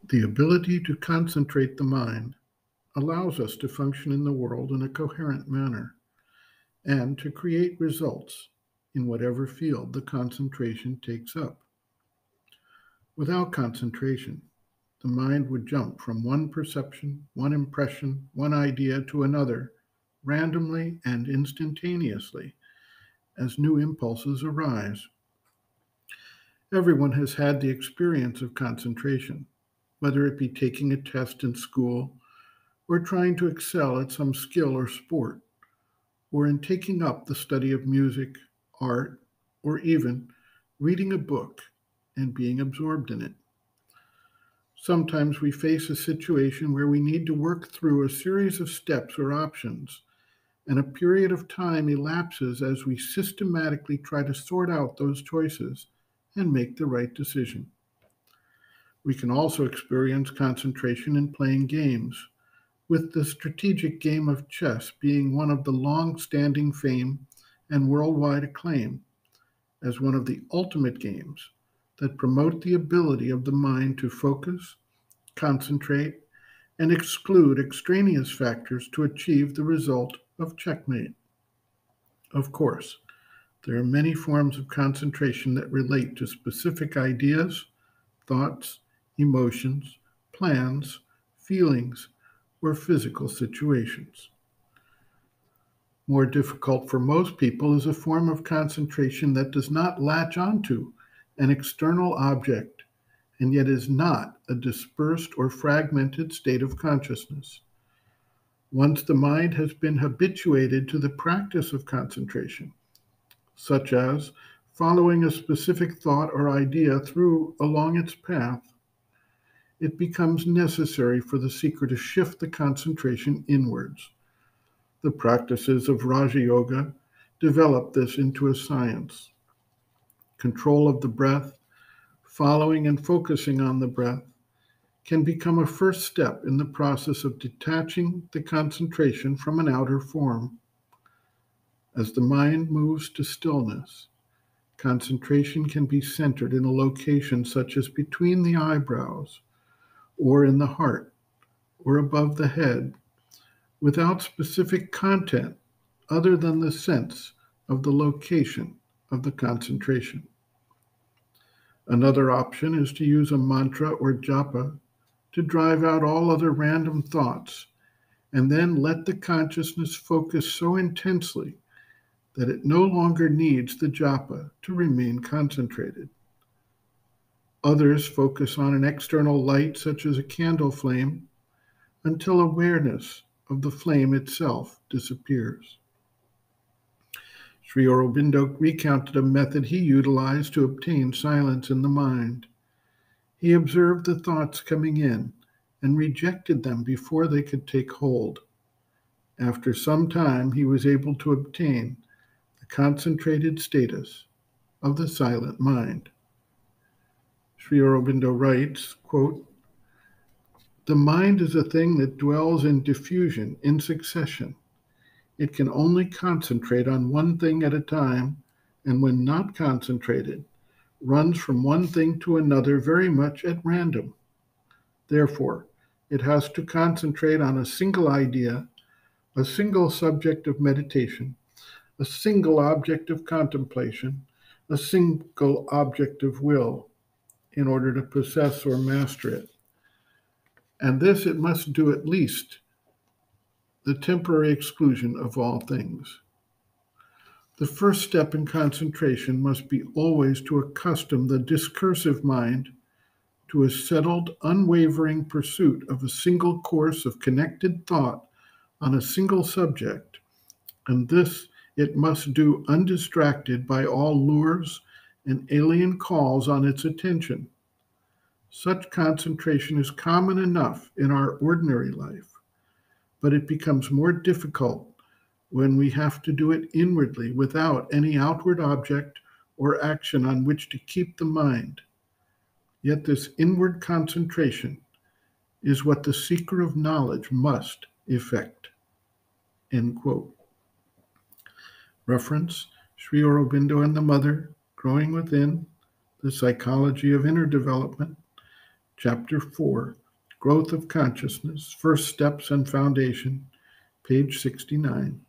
The ability to concentrate the mind allows us to function in the world in a coherent manner and to create results in whatever field the concentration takes up. Without concentration, the mind would jump from one perception, one impression, one idea to another randomly and instantaneously as new impulses arise. Everyone has had the experience of concentration, whether it be taking a test in school, or trying to excel at some skill or sport, or in taking up the study of music, art, or even reading a book and being absorbed in it. Sometimes we face a situation where we need to work through a series of steps or options, and a period of time elapses as we systematically try to sort out those choices and make the right decision. We can also experience concentration in playing games, with the strategic game of chess being one of the long standing fame and worldwide acclaim as one of the ultimate games that promote the ability of the mind to focus, concentrate, and exclude extraneous factors to achieve the result of checkmate. Of course, there are many forms of concentration that relate to specific ideas, thoughts, emotions, plans, feelings, or physical situations. More difficult for most people is a form of concentration that does not latch onto an external object and yet is not a dispersed or fragmented state of consciousness. Once the mind has been habituated to the practice of concentration, such as following a specific thought or idea through along its path, it becomes necessary for the seeker to shift the concentration inwards. The practices of Raja Yoga develop this into a science. Control of the breath, following and focusing on the breath, can become a first step in the process of detaching the concentration from an outer form. As the mind moves to stillness, concentration can be centered in a location such as between the eyebrows, or in the heart, or above the head, without specific content other than the sense of the location of the concentration. Another option is to use a mantra or japa to drive out all other random thoughts, and then let the consciousness focus so intensely that it no longer needs the japa to remain concentrated. Others focus on an external light, such as a candle flame, until awareness of the flame itself disappears. Sri Aurobindo recounted a method he utilized to obtain silence in the mind. He observed the thoughts coming in and rejected them before they could take hold. After some time, he was able to obtain the concentrated status of the silent mind. Sri Aurobindo writes, quote, "The mind is a thing that dwells in diffusion, in succession. It can only concentrate on one thing at a time, and when not concentrated, runs from one thing to another very much at random. Therefore, it has to concentrate on a single idea, a single subject of meditation, a single object of contemplation, a single object of will, in order to possess or master it. And this it must do at least the temporary exclusion of all things. The first step in concentration must be always to accustom the discursive mind to a settled, unwavering pursuit of a single course of connected thought on a single subject, and this it must do undistracted by all lures and alien calls on its attention. Such concentration is common enough in our ordinary life, but it becomes more difficult when we have to do it inwardly without any outward object or action on which to keep the mind. Yet this inward concentration is what the seeker of knowledge must effect." End quote. Reference: Sri Aurobindo and the Mother, Growing Within, The Psychology of Inner Development, Chapter 4, Growth of Consciousness, First Steps and Foundation, page 69.